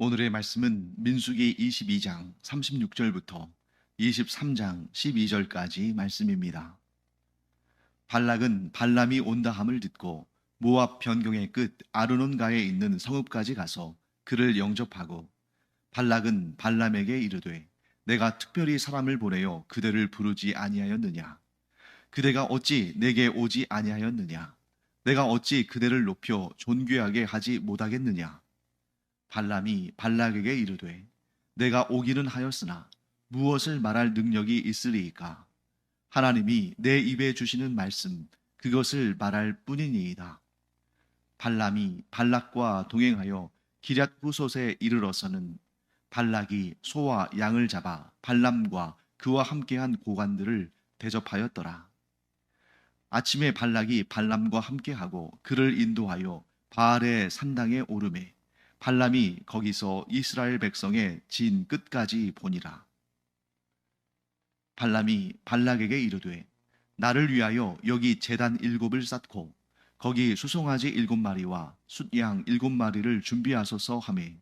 오늘의 말씀은 민수기 22장 36절부터 23장 12절까지 말씀입니다. 발락은 발람이 온다함을 듣고 모압 변경의 끝 아르논가에 있는 성읍까지 가서 그를 영접하고 발락은 발람에게 이르되 내가 특별히 사람을 보내어 그대를 부르지 아니하였느냐? 그대가 어찌 내게 오지 아니하였느냐? 내가 어찌 그대를 높여 존귀하게 하지 못하겠느냐? 발람이 발락에게 이르되 내가 오기는 하였으나 무엇을 말할 능력이 있으리이까? 하나님이 내 입에 주시는 말씀 그것을 말할 뿐이니이다. 발람이 발락과 동행하여 기럇 후솥에 이르러서는 발락이 소와 양을 잡아 발람과 그와 함께한 고관들을 대접하였더라. 아침에 발락이 발람과 함께하고 그를 인도하여 바알의 산당에 오르매 발람이 거기서 이스라엘 백성의 진 끝까지 보니라. 발람이 발락에게 이르되 나를 위하여 여기 제단 7을 쌓고 거기 수송아지 7마리와 숫양 7마리를 준비하소서 하매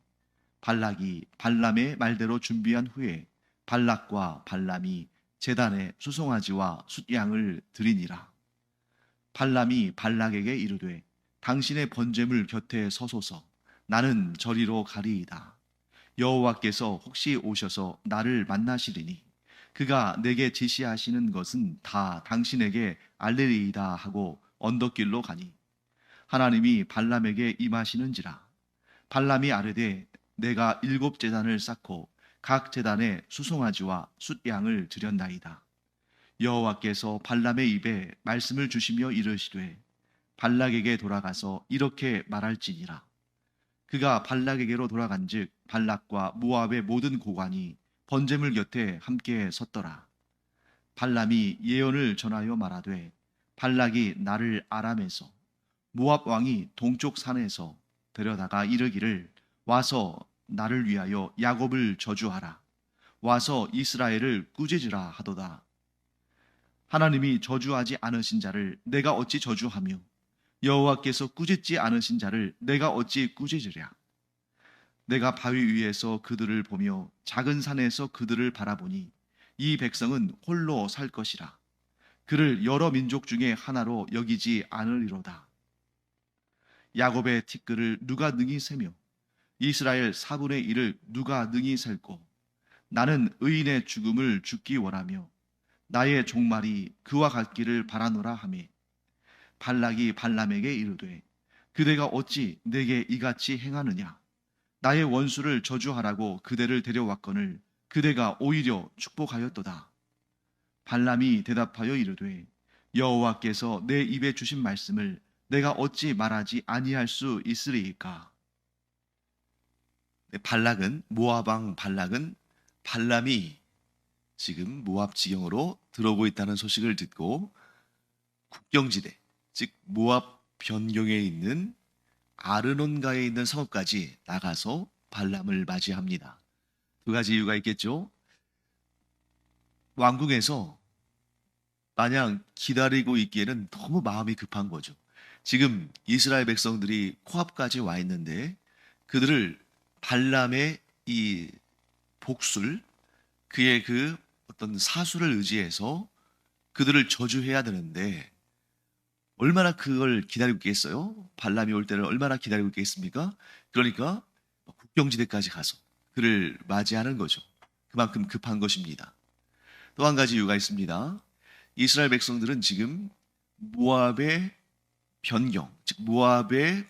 발락이 발람의 말대로 준비한 후에 발락과 발람이 제단에 수송아지와 숫양을 드리니라. 발람이 발락에게 이르되 당신의 번제물 곁에 서소서. 나는 저리로 가리이다. 여호와께서 혹시 오셔서 나를 만나시리니 그가 내게 지시하시는 것은 다 당신에게 알리리이다 하고 언덕길로 가니 하나님이 발람에게 임하시는지라. 발람이 아뢰되 내가 7제단을 쌓고 각 제단에 수송아지와 숫양을 드렸나이다. 여호와께서 발람의 입에 말씀을 주시며 이르시되 발락에게 돌아가서 이렇게 말할지니라. 그가 발락에게로 돌아간즉 발락과 모압의 모든 고관이 번제물 곁에 함께 섰더라. 발람이 예언을 전하여 말하되 발락이 나를 아람에서 모압 왕이 동쪽 산에서 데려다가 이르기를 와서 나를 위하여 야곱을 저주하라. 와서 이스라엘을 꾸짖으라 하도다. 하나님이 저주하지 않으신 자를 내가 어찌 저주하며 여호와께서 꾸짖지 않으신 자를 내가 어찌 꾸짖으랴. 내가 바위 위에서 그들을 보며 작은 산에서 그들을 바라보니 이 백성은 홀로 살 것이라. 그를 여러 민족 중에 하나로 여기지 않으리로다. 야곱의 티끌을 누가 능히 세며 이스라엘 4분의 1을 누가 능히 셀고 나는 의인의 죽음을 죽기 원하며 나의 종말이 그와 같기를 바라노라 하매 발락이 발람에게 이르되 그대가 어찌 내게 이같이 행하느냐? 나의 원수를 저주하라고 그대를 데려왔거늘 그대가 오히려 축복하였도다. 발람이 대답하여 이르되 여호와께서 내 입에 주신 말씀을 내가 어찌 말하지 아니할 수 있으리이까? 발락은 모압 왕 발락은 발람이 지금 모압 지경으로 들어오고 있다는 소식을 듣고 국경지대, 즉 모압 변경에 있는 아르논가에 있는 성읍까지 나가서 발람을 맞이합니다. 두 가지 이유가 있겠죠. 왕궁에서 마냥 기다리고 있기에는 너무 마음이 급한 거죠. 지금 이스라엘 백성들이 코앞까지 와 있는데 그들을 발람의 이 복술, 그의 그 어떤 사수를 의지해서 그들을 저주해야 되는데 얼마나 그걸 기다리고 있겠어요? 발람이 올 때를 얼마나 기다리고 있겠습니까? 그러니까 국경지대까지 가서 그를 맞이하는 거죠. 그만큼 급한 것입니다. 또 한 가지 이유가 있습니다. 이스라엘 백성들은 지금 모압의 변경, 즉 모압의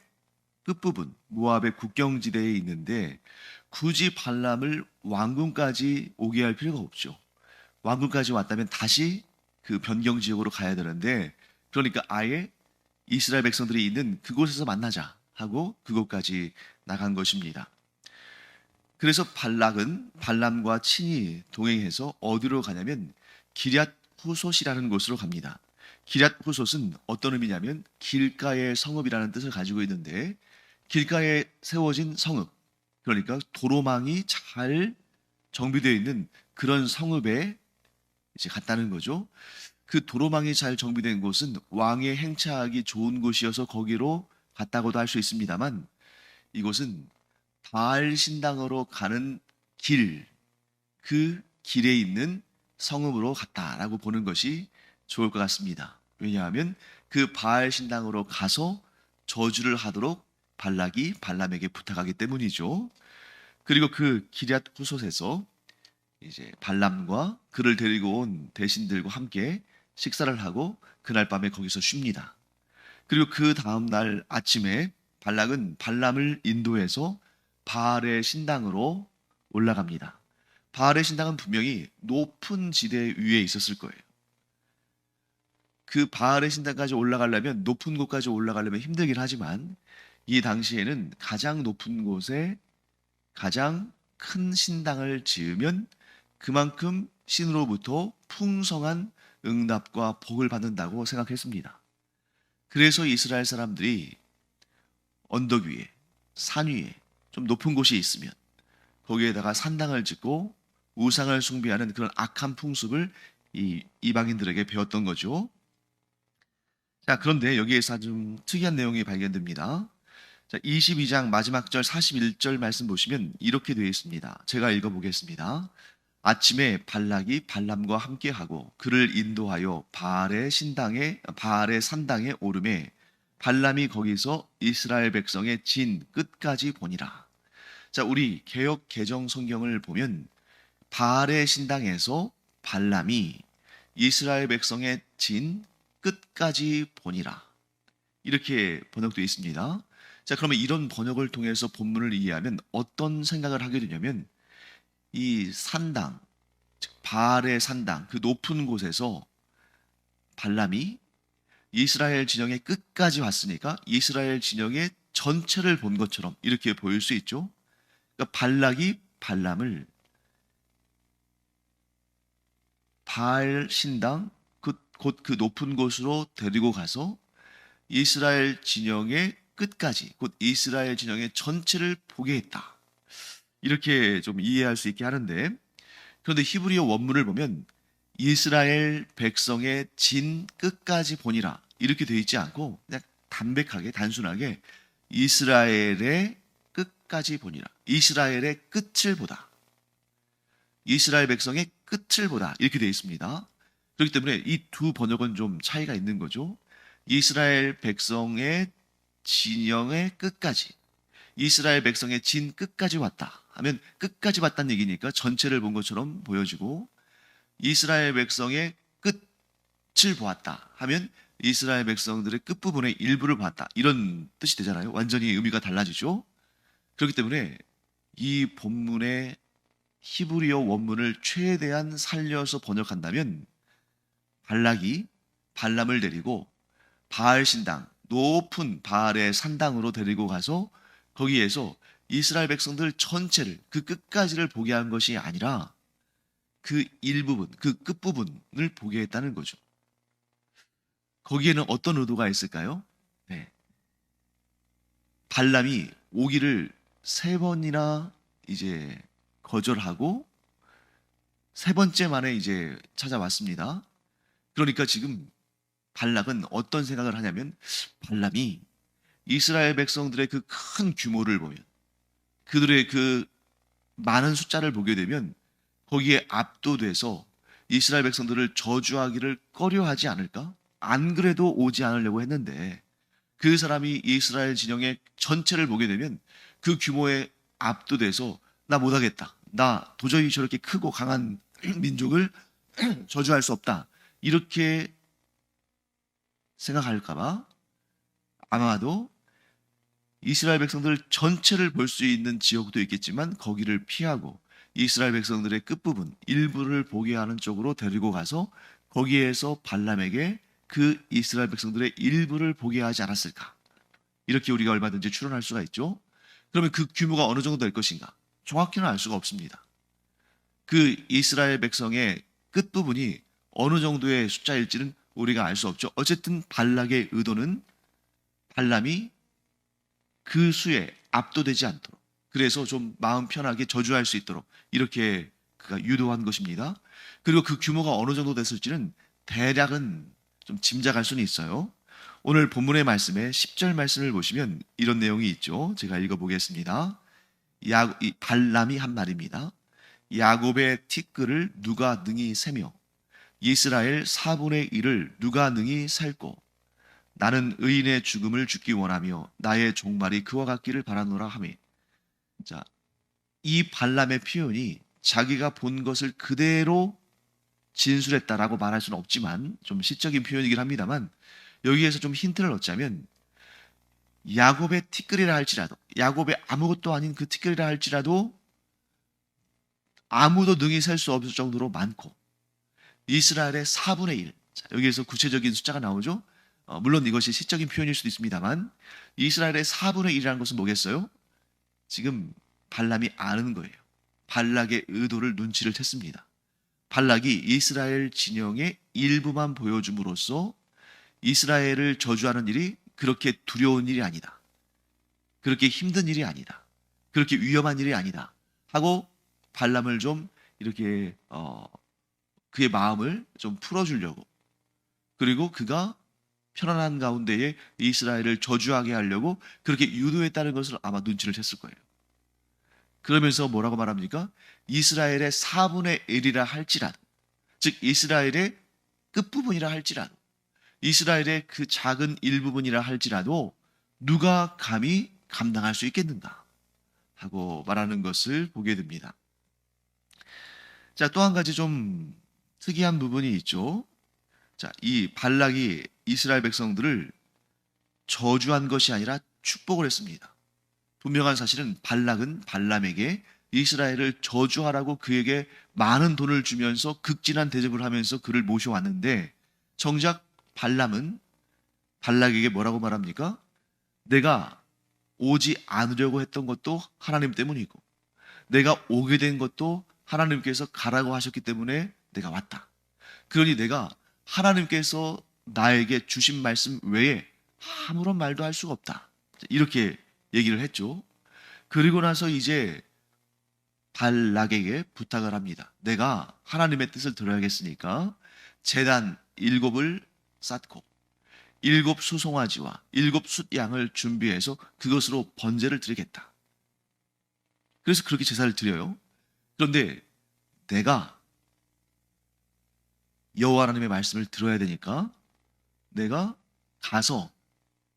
끝부분, 모압의 국경지대에 있는데 굳이 발람을 왕궁까지 오게 할 필요가 없죠. 왕궁까지 왔다면 다시 그 변경 지역으로 가야 되는데 그러니까 아예 이스라엘 백성들이 있는 그곳에서 만나자 하고 그곳까지 나간 것입니다. 그래서 발락은 발람과 친히 동행해서 어디로 가냐면 기럇 후솥이라는 곳으로 갑니다. 기럇 후솥은 어떤 의미냐면 길가의 성읍이라는 뜻을 가지고 있는데 길가에 세워진 성읍, 그러니까 도로망이 잘 정비되어 있는 그런 성읍에 이제 갔다는 거죠. 그 도로망이 잘 정비된 곳은 왕의 행차하기 좋은 곳이어서 거기로 갔다고도 할 수 있습니다만 이곳은 바알 신당으로 가는 길, 그 길에 있는 성읍으로 갔다라고 보는 것이 좋을 것 같습니다. 왜냐하면 그 바알 신당으로 가서 저주를 하도록 발락이 발람에게 부탁하기 때문이죠. 그리고 그 기럇 후솥에서 이제 발람과 그를 데리고 온 대신들과 함께 식사를 하고 그날 밤에 거기서 쉽니다. 그리고 그 다음 날 아침에 발락은 발람을 인도해서 바알의 신당으로 올라갑니다. 바알의 신당은 분명히 높은 지대 위에 있었을 거예요. 그 바알의 신당까지 올라가려면 높은 곳까지 올라가려면 힘들긴 하지만 이 당시에는 가장 높은 곳에 가장 큰 신당을 지으면 그만큼 신으로부터 풍성한 응답과 복을 받는다고 생각했습니다. 그래서 이스라엘 사람들이 언덕 위에, 산 위에 좀 높은 곳이 있으면 거기에다가 산당을 짓고 우상을 숭배하는 그런 악한 풍습을 이 이방인들에게 배웠던 거죠. 자, 그런데 여기에서 좀 특이한 내용이 발견됩니다. 자, 22장 마지막 절 41절 말씀 보시면 이렇게 되어 있습니다. 제가 읽어보겠습니다. 아침에 발락이 발람과 함께하고 그를 인도하여 바알의 산당에 오르매 발람이 거기서 이스라엘 백성의 진 끝까지 보니라. 자, 우리 개역 개정 성경을 보면 바알의 신당에서 발람이 이스라엘 백성의 진 끝까지 보니라. 이렇게 번역되어 있습니다. 자, 그러면 이런 번역을 통해서 본문을 이해하면 어떤 생각을 하게 되냐면 이 산당, 즉 바알의 산당, 그 높은 곳에서 발람이 이스라엘 진영의 끝까지 왔으니까 이스라엘 진영의 전체를 본 것처럼 이렇게 보일 수 있죠. 그러니까 발락이 발람을 바알 신당 곧 그 높은 곳으로 데리고 가서 이스라엘 진영의 끝까지, 곧 이스라엘 진영의 전체를 보게 했다. 이렇게 좀 이해할 수 있게 하는데, 그런데 히브리어 원문을 보면 이스라엘 백성의 진 끝까지 보니라 이렇게 되어 있지 않고 그냥 담백하게 단순하게 이스라엘의 끝까지 보니라, 이스라엘의 끝을 보다, 이스라엘 백성의 끝을 보다 이렇게 되어 있습니다. 그렇기 때문에 이 두 번역은 좀 차이가 있는 거죠. 이스라엘 백성의 진영의 끝까지, 이스라엘 백성의 진 끝까지 왔다 하면 끝까지 봤다는 얘기니까 전체를 본 것처럼 보여지고, 이스라엘 백성의 끝을 보았다 하면 이스라엘 백성들의 끝부분의 일부를 봤다 이런 뜻이 되잖아요. 완전히 의미가 달라지죠. 그렇기 때문에 이 본문의 히브리어 원문을 최대한 살려서 번역한다면 발락이 발람을 데리고 바알 신당, 높은 바알의 산당으로 데리고 가서 거기에서 이스라엘 백성들 전체를, 그 끝까지를 보게 한 것이 아니라 그 일부분, 그 끝부분을 보게 했다는 거죠. 거기에는 어떤 의도가 있을까요? 네. 발람이 오기를 세 번이나 이제 거절하고 세 번째 만에 이제 찾아왔습니다. 그러니까 지금 발락은 어떤 생각을 하냐면 발람이 이스라엘 백성들의 그 큰 규모를 보면, 그들의 그 많은 숫자를 보게 되면 거기에 압도돼서 이스라엘 백성들을 저주하기를 꺼려하지 않을까? 안 그래도 오지 않으려고 했는데 그 사람이 이스라엘 진영의 전체를 보게 되면 그 규모에 압도돼서 나 못하겠다, 나 도저히 저렇게 크고 강한 민족을 저주할 수 없다 이렇게 생각할까봐 아마도 이스라엘 백성들 전체를 볼 수 있는 지역도 있겠지만 거기를 피하고 이스라엘 백성들의 끝부분 일부를 보게 하는 쪽으로 데리고 가서 거기에서 발람에게 그 이스라엘 백성들의 일부를 보게 하지 않았을까? 이렇게 우리가 얼마든지 추론할 수가 있죠. 그러면 그 규모가 어느 정도 될 것인가? 정확히는 알 수가 없습니다. 그 이스라엘 백성의 끝부분이 어느 정도의 숫자일지는 우리가 알 수 없죠. 어쨌든 발락의 의도는 발람이 그 수에 압도되지 않도록, 그래서 좀 마음 편하게 저주할 수 있도록 이렇게 그가 유도한 것입니다. 그리고 그 규모가 어느 정도 됐을지는 대략은 좀 짐작할 수는 있어요. 오늘 본문의 말씀에 10절 말씀을 보시면 이런 내용이 있죠. 제가 읽어보겠습니다. 이 발람이 한 말입니다. 야곱의 티끌을 누가 능히 세며 이스라엘 4분의 1을 누가 능히 셀고 나는 의인의 죽음을 죽기 원하며 나의 종말이 그와 같기를 바라노라 하며. 자, 이 발람의 표현이 자기가 본 것을 그대로 진술했다라고 말할 수는 없지만 좀 시적인 표현이긴 합니다만 여기에서 좀 힌트를 얻자면 야곱의 티끌이라 할지라도 야곱의 아무것도 아닌 그 티끌이라 할지라도 아무도 능히 셀 수 없을 정도로 많고 이스라엘의 4분의 1. 자, 여기에서 구체적인 숫자가 나오죠. 물론 이것이 시적인 표현일 수도 있습니다만 이스라엘의 4분의 1이라는 것은 뭐겠어요? 지금 발람이 아는 거예요. 발락의 의도를 눈치를 챘습니다. 발락이 이스라엘 진영의 일부만 보여줌으로써 이스라엘을 저주하는 일이 그렇게 두려운 일이 아니다. 그렇게 힘든 일이 아니다. 그렇게 위험한 일이 아니다. 하고 발람을 좀 이렇게 그의 마음을 좀 풀어주려고, 그리고 그가 편안한 가운데에 이스라엘을 저주하게 하려고 그렇게 유도했다는 것을 아마 눈치를 챘을 거예요. 그러면서 뭐라고 말합니까? 이스라엘의 4분의 1이라 할지라도, 즉 이스라엘의 끝부분이라 할지라도, 이스라엘의 그 작은 일부분이라 할지라도 누가 감히 감당할 수 있겠는가 하고 말하는 것을 보게 됩니다. 자, 또 한 가지 좀 특이한 부분이 있죠. 자, 이 발락이 이스라엘 백성들을 저주한 것이 아니라 축복을 했습니다. 분명한 사실은 발락은 발람에게 이스라엘을 저주하라고 그에게 많은 돈을 주면서 극진한 대접을 하면서 그를 모셔왔는데 정작 발람은 발락에게 뭐라고 말합니까? 내가 오지 않으려고 했던 것도 하나님 때문이고 내가 오게 된 것도 하나님께서 가라고 하셨기 때문에 내가 왔다. 그러니 내가 하나님께서 나에게 주신 말씀 외에 아무런 말도 할 수가 없다. 이렇게 얘기를 했죠. 그리고 나서 이제 발락에게 부탁을 합니다. 내가 하나님의 뜻을 들어야겠으니까 제단 7을 쌓고 7 수송아지와 7 숫양을 준비해서 그것으로 번제를 드리겠다. 그래서 그렇게 제사를 드려요. 그런데 내가 여호와 하나님의 말씀을 들어야 되니까 내가 가서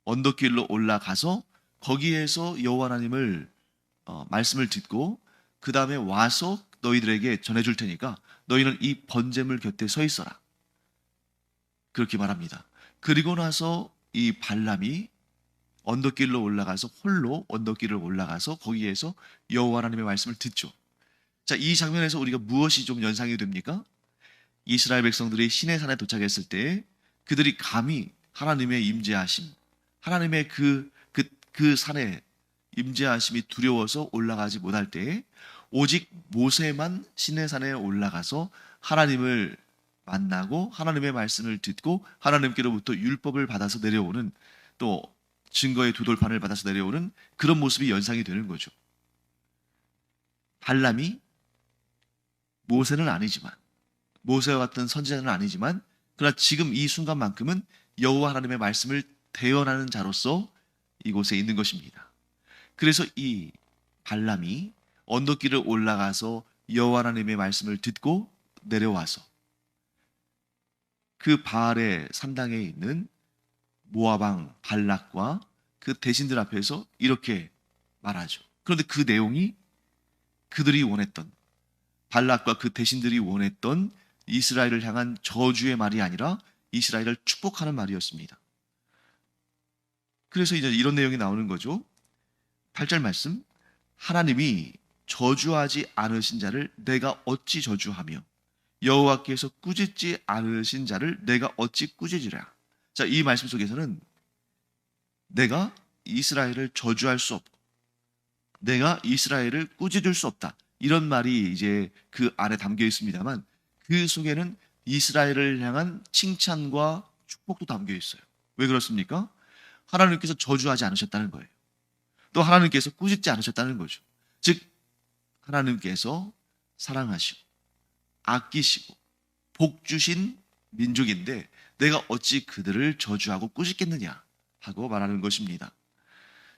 언덕길로 올라가서 거기에서 여호와 하나님을 말씀을 듣고 그 다음에 와서 너희들에게 전해줄 테니까 너희는 이 번제물 곁에 서 있어라. 그렇게 말합니다. 그리고 나서 이 발람이 언덕길로 올라가서 홀로 언덕길을 올라가서 거기에서 여호와 하나님의 말씀을 듣죠. 자, 이 장면에서 우리가 무엇이 좀 연상이 됩니까? 이스라엘 백성들이 시내산에 도착했을 때 그들이 감히 하나님의 임재하심, 하나님의 그 산에 임재하심이 두려워서 올라가지 못할 때 오직 모세만 시내산에 올라가서 하나님을 만나고 하나님의 말씀을 듣고 하나님께로부터 율법을 받아서 내려오는, 또 증거의 두 돌판을 받아서 내려오는 그런 모습이 연상이 되는 거죠. 발람이 모세는 아니지만, 모세와 같은 선지자는 아니지만, 그러나 지금 이 순간만큼은 여호와 하나님의 말씀을 대언하는 자로서 이곳에 있는 것입니다. 그래서 이 발람이 언덕길을 올라가서 여호와 하나님의 말씀을 듣고 내려와서 그 바알의 산당에 있는 모압 왕 발락과 그 대신들 앞에서 이렇게 말하죠. 그런데 그 내용이 그들이 원했던, 발락과 그 대신들이 원했던 이스라엘을 향한 저주의 말이 아니라 이스라엘을 축복하는 말이었습니다. 그래서 이제 이런 내용이 나오는 거죠. 8절 말씀, 하나님이 저주하지 않으신 자를 내가 어찌 저주하며 여호와께서 꾸짖지 않으신 자를 내가 어찌 꾸짖으랴. 자, 이 말씀 속에서는 내가 이스라엘을 저주할 수 없고 내가 이스라엘을 꾸짖을 수 없다, 이런 말이 이제 그 안에 담겨 있습니다만 그 속에는 이스라엘을 향한 칭찬과 축복도 담겨 있어요. 왜 그렇습니까? 하나님께서 저주하지 않으셨다는 거예요. 또 하나님께서 꾸짖지 않으셨다는 거죠. 즉 하나님께서 사랑하시고 아끼시고 복 주신 민족인데 내가 어찌 그들을 저주하고 꾸짖겠느냐 하고 말하는 것입니다.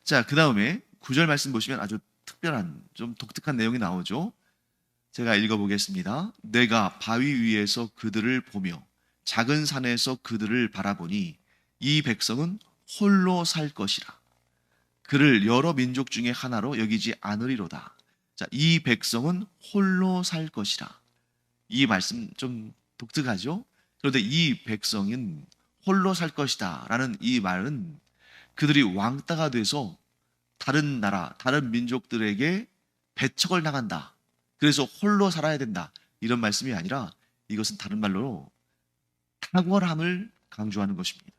자, 그 다음에 9절 말씀 보시면 아주 특별한 좀 독특한 내용이 나오죠. 제가 읽어보겠습니다. 내가 바위 위에서 그들을 보며 작은 산에서 그들을 바라보니 이 백성은 홀로 살 것이라. 그를 여러 민족 중에 하나로 여기지 않으리로다. 자, 이 백성은 홀로 살 것이라. 이 말씀 좀 독특하죠? 그런데 이 백성은 홀로 살 것이다 라는 이 말은 그들이 왕따가 돼서 다른 나라, 다른 민족들에게 배척을 당한다. 그래서 홀로 살아야 된다. 이런 말씀이 아니라 이것은 다른 말로 탁월함을 강조하는 것입니다.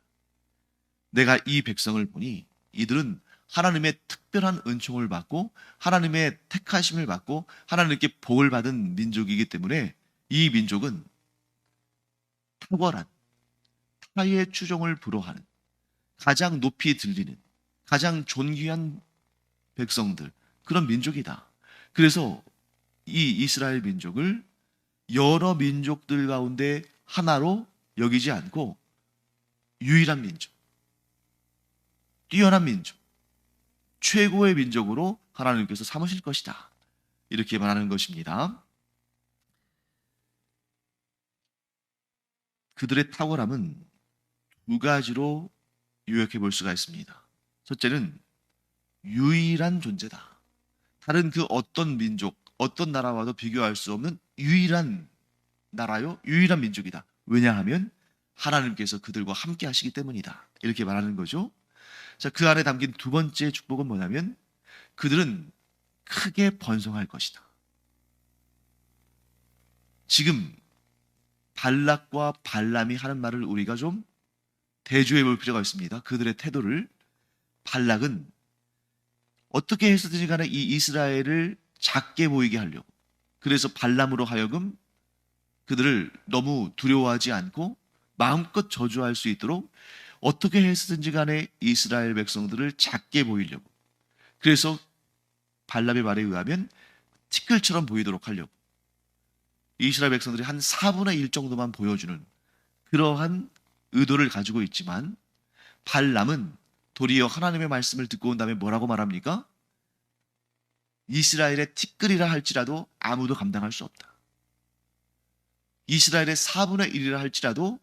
내가 이 백성을 보니 이들은 하나님의 특별한 은총을 받고 하나님의 택하심을 받고 하나님께 복을 받은 민족이기 때문에 이 민족은 탁월한 타의 추종을 불허하는 가장 높이 들리는 가장 존귀한 백성들 그런 민족이다. 그래서 이 이스라엘 민족을 여러 민족들 가운데 하나로 여기지 않고 유일한 민족, 뛰어난 민족, 최고의 민족으로 하나님께서 삼으실 것이다. 이렇게 말하는 것입니다. 그들의 탁월함은 두 가지로 요약해 볼 수가 있습니다. 첫째는 유일한 존재다. 다른 그 어떤 민족, 어떤 나라와도 비교할 수 없는 유일한 나라요, 유일한 민족이다. 왜냐하면 하나님께서 그들과 함께 하시기 때문이다. 이렇게 말하는 거죠. 자, 그 안에 담긴 두 번째 축복은 뭐냐면 그들은 크게 번성할 것이다. 지금 발락과 발람이 하는 말을 우리가 좀 대조해 볼 필요가 있습니다. 그들의 태도를. 발락은 어떻게 해서든지 간에 이 이스라엘을 작게 보이게 하려고, 그래서 발람으로 하여금 그들을 너무 두려워하지 않고 마음껏 저주할 수 있도록 어떻게 해서든지 간에 이스라엘 백성들을 작게 보이려고, 그래서 발람의 말에 의하면 티끌처럼 보이도록 하려고 이스라엘 백성들이 한 4분의 1 정도만 보여주는 그러한 의도를 가지고 있지만, 발람은 도리어 하나님의 말씀을 듣고 온 다음에 뭐라고 말합니까? 이스라엘의 티끌이라 할지라도 아무도 감당할 수 없다. 이스라엘의 4분의 1이라 할지라도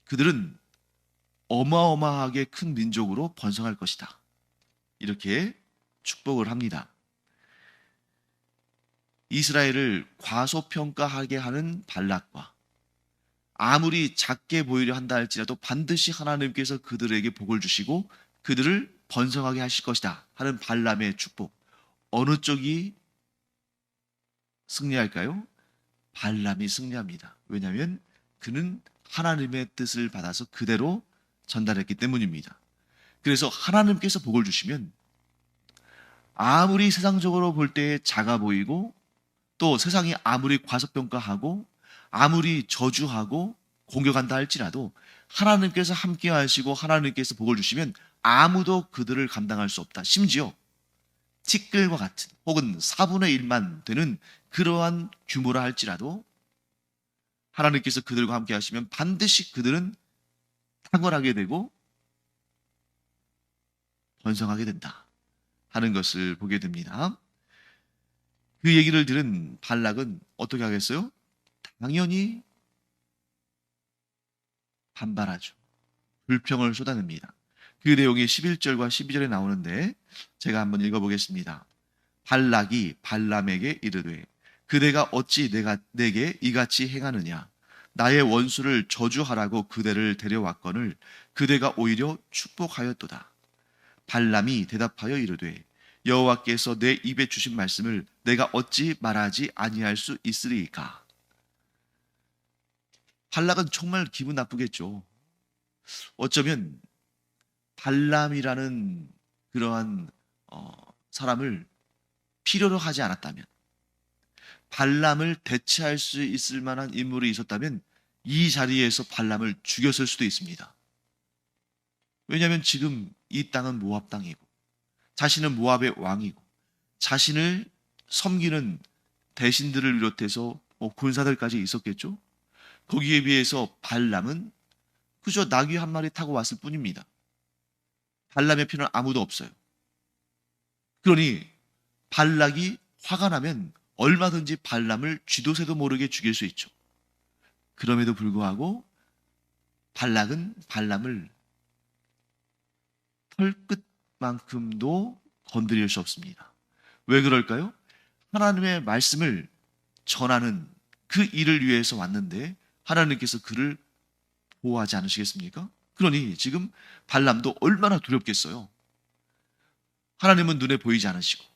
그들은 어마어마하게 큰 민족으로 번성할 것이다. 이렇게 축복을 합니다. 이스라엘을 과소평가하게 하는 발락과 아무리 작게 보이려 한다 할지라도 반드시 하나님께서 그들에게 복을 주시고 그들을 번성하게 하실 것이다 하는 발람의 축복, 어느 쪽이 승리할까요? 발람이 승리합니다. 왜냐하면 그는 하나님의 뜻을 받아서 그대로 전달했기 때문입니다. 그래서 하나님께서 복을 주시면 아무리 세상적으로 볼 때 작아 보이고 또 세상이 아무리 과소평가하고 아무리 저주하고 공격한다 할지라도 하나님께서 함께 하시고 하나님께서 복을 주시면 아무도 그들을 감당할 수 없다. 심지어 티끌과 같은 혹은 4분의 1만 되는 그러한 규모라 할지라도 하나님께서 그들과 함께 하시면 반드시 그들은 탁월하게 되고 번성하게 된다 하는 것을 보게 됩니다. 그 얘기를 들은 발락은 어떻게 하겠어요? 당연히 반발하죠. 불평을 쏟아냅니다. 그 내용이 11절과 12절에 나오는데 제가 한번 읽어보겠습니다. 발락이 발람에게 이르되 그대가 어찌 내게 이같이 행하느냐? 나의 원수를 저주하라고 그대를 데려왔거늘 그대가 오히려 축복하였도다. 발람이 대답하여 이르되 여호와께서 내 입에 주신 말씀을 내가 어찌 말하지 아니할 수 있으리이까? 발락은 정말 기분 나쁘겠죠. 어쩌면 발람이라는 그러한 사람을 필요로 하지 않았다면, 발람을 대체할 수 있을 만한 인물이 있었다면 이 자리에서 발람을 죽였을 수도 있습니다. 왜냐하면 지금 이 땅은 모압 땅이고 자신은 모압의 왕이고 자신을 섬기는 대신들을 비롯해서 군사들까지 있었겠죠. 거기에 비해서 발람은 그저 나귀 한 마리 타고 왔을 뿐입니다. 발람의 편은 아무도 없어요. 그러니 발락이 화가 나면 얼마든지 발람을 쥐도 새도 모르게 죽일 수 있죠. 그럼에도 불구하고 발락은 발람을 털끝만큼도 건드릴 수 없습니다. 왜 그럴까요? 하나님의 말씀을 전하는 그 일을 위해서 왔는데 하나님께서 그를 보호하지 않으시겠습니까? 그러니 지금 발람도 얼마나 두렵겠어요. 하나님은 눈에 보이지 않으시고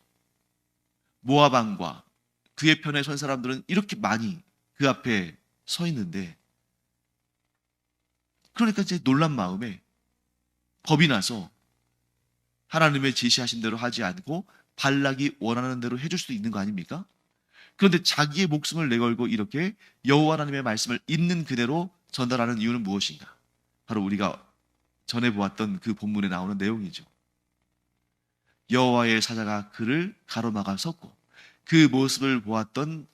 모압 왕과 그의 편에 선 사람들은 이렇게 많이 그 앞에 서 있는데, 그러니까 이제 놀란 마음에 겁이 나서 하나님의 제시하신 대로 하지 않고 발락이 원하는 대로 해줄 수도 있는 거 아닙니까? 그런데 자기의 목숨을 내걸고 이렇게 여호와 하나님의 말씀을 있는 그대로 전달하는 이유는 무엇인가? 바로 우리가 전에 보았던 그 본문에 나오는 내용이죠. 여호와의 사자가 그를 가로막아 섰고, 그 모습을 보았던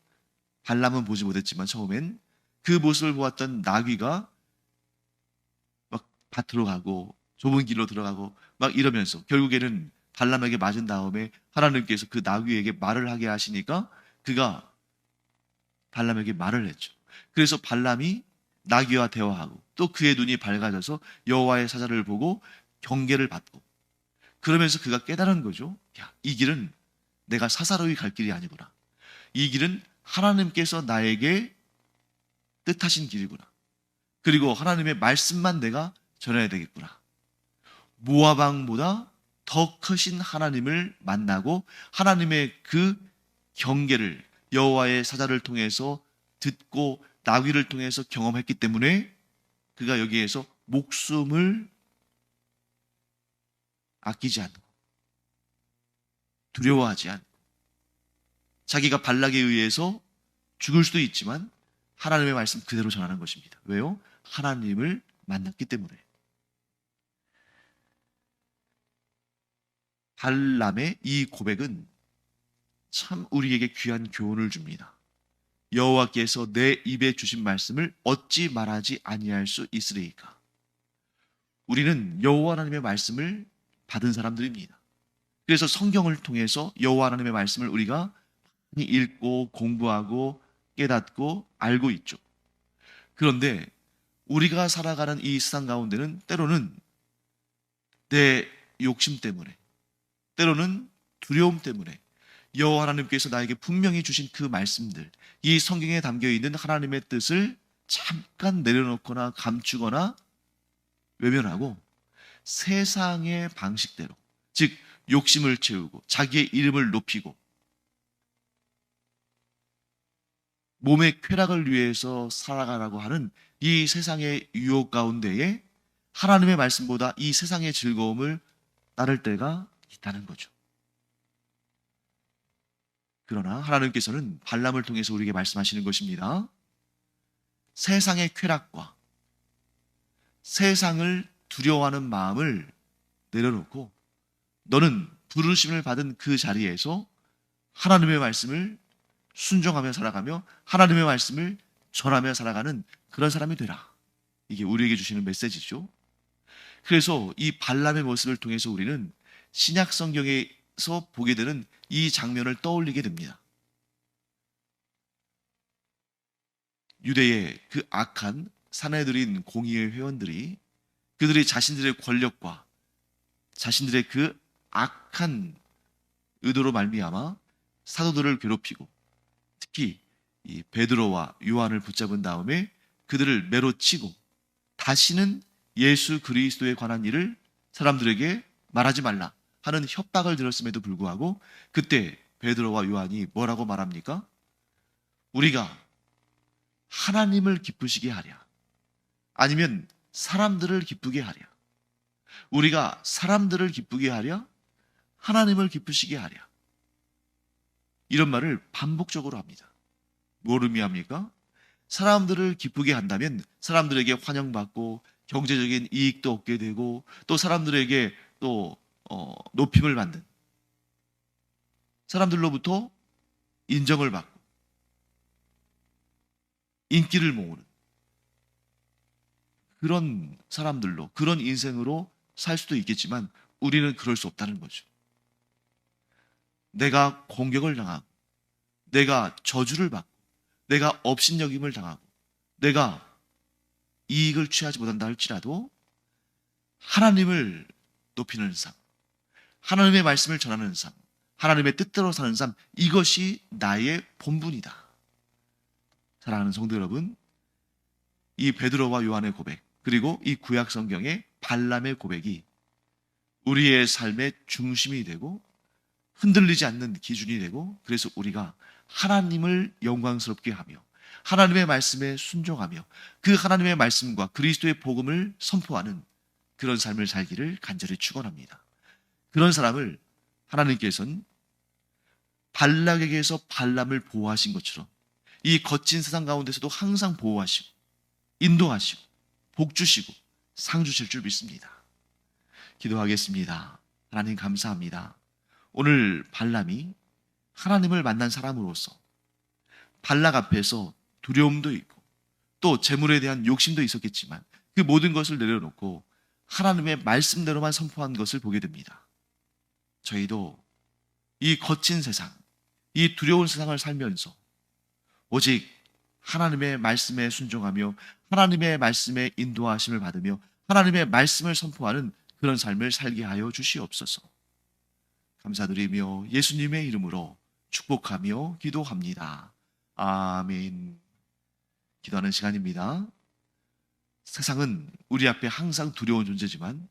발람은 보지 못했지만 처음엔 그 모습을 보았던 나귀가 막 밭으로 가고 좁은 길로 들어가고 막 이러면서 결국에는 발람에게 맞은 다음에 하나님께서 그 나귀에게 말을 하게 하시니까 그가 발람에게 말을 했죠. 그래서 발람이 나귀와 대화하고 또 그의 눈이 밝아져서 여호와의 사자를 보고 경계를 받고, 그러면서 그가 깨달은 거죠. 야, 이 길은 내가 사사로이 갈 길이 아니구나. 이 길은 하나님께서 나에게 뜻하신 길이구나. 그리고 하나님의 말씀만 내가 전해야 되겠구나. 모압 왕보다 더 크신 하나님을 만나고 하나님의 그 경계를 여호와의 사자를 통해서 듣고 나귀를 통해서 경험했기 때문에 그가 여기에서 목숨을 아끼지 않고 두려워하지 않고 자기가 발락에 의해서 죽을 수도 있지만 하나님의 말씀 그대로 전하는 것입니다. 왜요? 하나님을 만났기 때문에. 발람의 이 고백은 참 우리에게 귀한 교훈을 줍니다. 여호와께서 내 입에 주신 말씀을 어찌 말하지 아니할 수 있으리이까. 우리는 여호와 하나님의 말씀을 받은 사람들입니다. 그래서 성경을 통해서 여호와 하나님의 말씀을 우리가 많이 읽고 공부하고 깨닫고 알고 있죠. 그런데 우리가 살아가는 이 세상 가운데는 때로는 내 욕심 때문에, 때로는 두려움 때문에 여호와 하나님께서 나에게 분명히 주신 그 말씀들, 이 성경에 담겨 있는 하나님의 뜻을 잠깐 내려놓거나 감추거나 외면하고 세상의 방식대로, 즉 욕심을 채우고 자기의 이름을 높이고 몸의 쾌락을 위해서 살아가라고 하는 이 세상의 유혹 가운데에 하나님의 말씀보다 이 세상의 즐거움을 따를 때가 있다는 거죠. 그러나 하나님께서는 발람을 통해서 우리에게 말씀하시는 것입니다. 세상의 쾌락과 세상을 두려워하는 마음을 내려놓고 너는 부르심을 받은 그 자리에서 하나님의 말씀을 순종하며 살아가며 하나님의 말씀을 전하며 살아가는 그런 사람이 되라. 이게 우리에게 주시는 메시지죠. 그래서 이 발람의 모습을 통해서 우리는 신약 성경에서 보게 되는 이 장면을 떠올리게 됩니다. 유대의 그 악한 사내들인 공의회 회원들이 그들이 자신들의 권력과 자신들의 그 악한 의도로 말미암아 사도들을 괴롭히고 특히 이 베드로와 요한을 붙잡은 다음에 그들을 매로 치고 다시는 예수 그리스도에 관한 일을 사람들에게 말하지 말라 하는 협박을 들었음에도 불구하고 그때 베드로와 요한이 뭐라고 말합니까? 우리가 하나님을 기쁘시게 하랴 아니면 사람들을 기쁘게 하랴, 우리가 사람들을 기쁘게 하랴 하나님을 기쁘시게 하랴, 이런 말을 반복적으로 합니다. 뭘 의미합니까? 사람들을 기쁘게 한다면 사람들에게 환영받고 경제적인 이익도 얻게 되고 또 사람들에게 또 높임을 받는, 사람들로부터 인정을 받고 인기를 모으는 그런 사람들로, 그런 인생으로 살 수도 있겠지만 우리는 그럴 수 없다는 거죠. 내가 공격을 당하고, 내가 저주를 받고, 내가 업신여김을 당하고, 내가 이익을 취하지 못한다 할지라도 하나님을 높이는 삶, 하나님의 말씀을 전하는 삶, 하나님의 뜻대로 사는 삶, 이것이 나의 본분이다. 사랑하는 성도 여러분, 이 베드로와 요한의 고백, 그리고 이 구약 성경의 발람의 고백이 우리의 삶의 중심이 되고 흔들리지 않는 기준이 되고, 그래서 우리가 하나님을 영광스럽게 하며 하나님의 말씀에 순종하며 그 하나님의 말씀과 그리스도의 복음을 선포하는 그런 삶을 살기를 간절히 축원합니다. 그런 사람을 하나님께서는 발락에게서 발람을 보호하신 것처럼 이 거친 세상 가운데서도 항상 보호하시고 인도하시고 복 주시고 상 주실 줄 믿습니다. 기도하겠습니다. 하나님 감사합니다. 오늘 발람이 하나님을 만난 사람으로서 발락 앞에서 두려움도 있고 또 재물에 대한 욕심도 있었겠지만 그 모든 것을 내려놓고 하나님의 말씀대로만 선포한 것을 보게 됩니다. 저희도 이 거친 세상, 이 두려운 세상을 살면서 오직 하나님의 말씀에 순종하며 하나님의 말씀에 인도하심을 받으며 하나님의 말씀을 선포하는 그런 삶을 살게 하여 주시옵소서. 감사드리며 예수님의 이름으로 축복하며 기도합니다. 아멘. 기도하는 시간입니다. 세상은 우리 앞에 항상 두려운 존재지만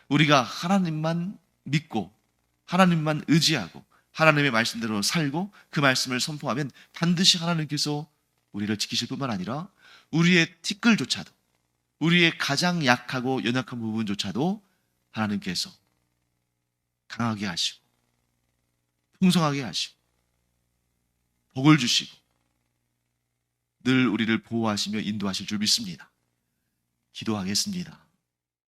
우리가 하나님만 믿고 하나님만 의지하고 하나님의 말씀대로 살고 그 말씀을 선포하면 반드시 하나님께서 우리를 지키실 뿐만 아니라 우리의 티끌조차도, 우리의 가장 약하고 연약한 부분조차도 하나님께서 강하게 하시고 풍성하게 하시고 복을 주시고 늘 우리를 보호하시며 인도하실 줄 믿습니다. 기도하겠습니다.